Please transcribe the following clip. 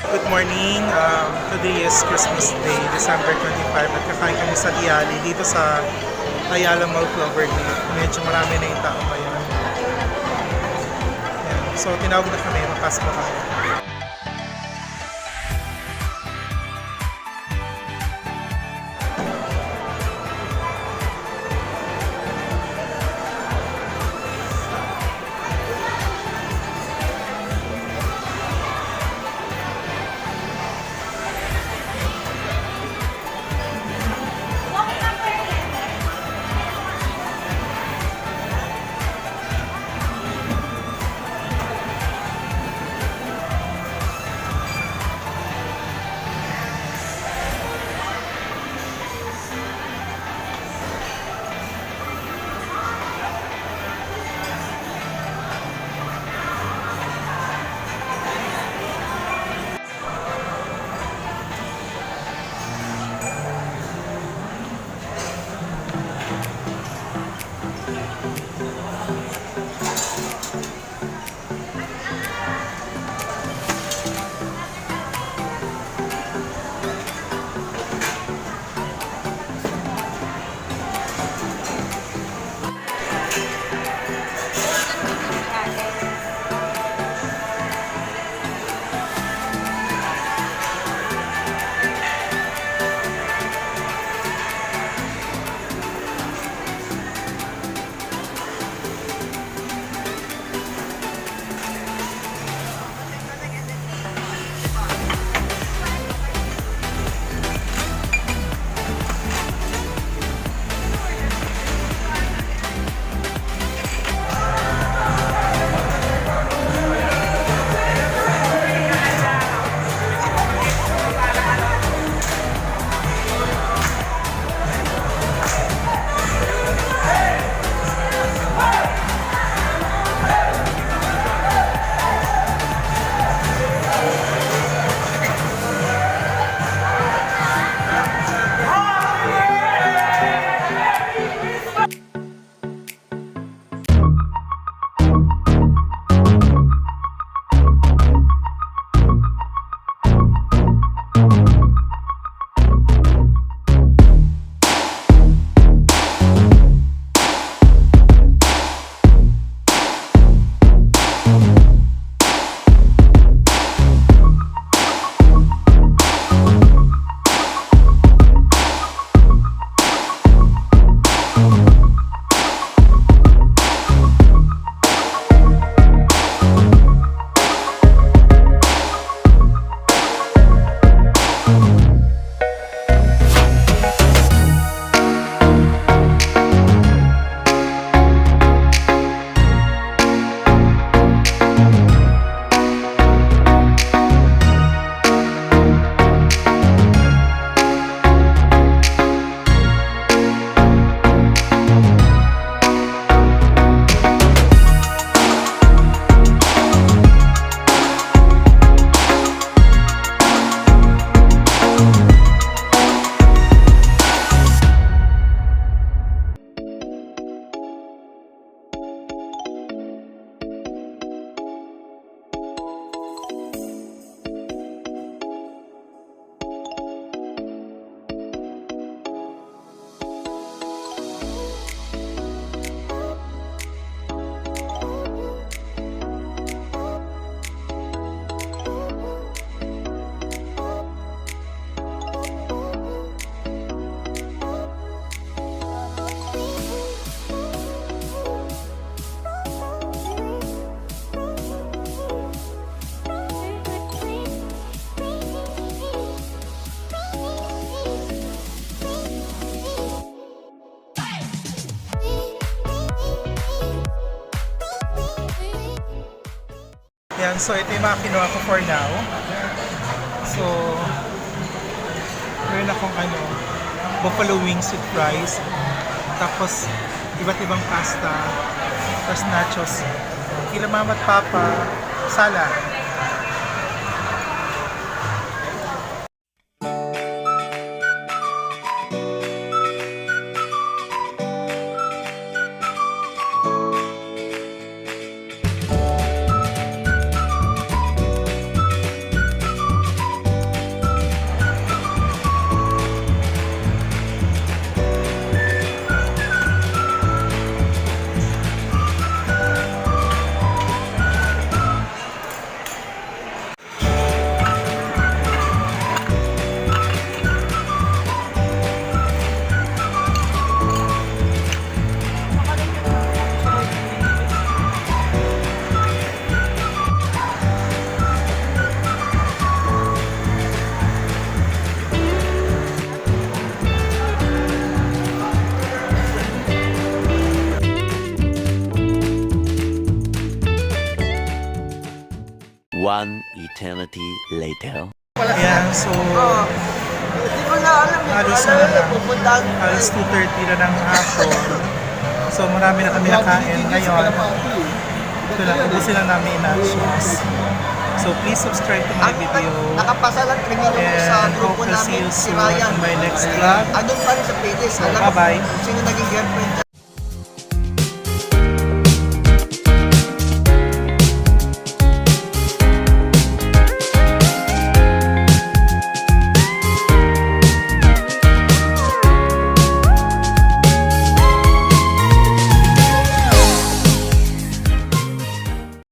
Good morning. Today is Christmas Day, December 25 at kakain kami sa Diali dito sa Ayala Mall Cloverleaf. Medyo marami na yung tao ngayon. Ayan. So tinawag na kami, magpasok na kami. Yan, so ito yung mga kinuha ko for now. So, meron akong buffalo wings with fries. Tapos, iba't ibang pasta. Tapos nachos. Kila mama at papa, salad. One eternity later. Ayan, so Hindi ko na alam. halos Alam na pupuntahan. halos 2:30 na ng hapon. So marami na kami nakain ngayon. Ito lang, ubusin lang namin yung nachos. So please subscribe to my video. Nakapasa lang kami nung sa And grupo hope to see namin, you si soon Ryan. in my next vlog. Andun pa rin sa playlist. So, Alam mo bye-bye. kung sino naging girlfriend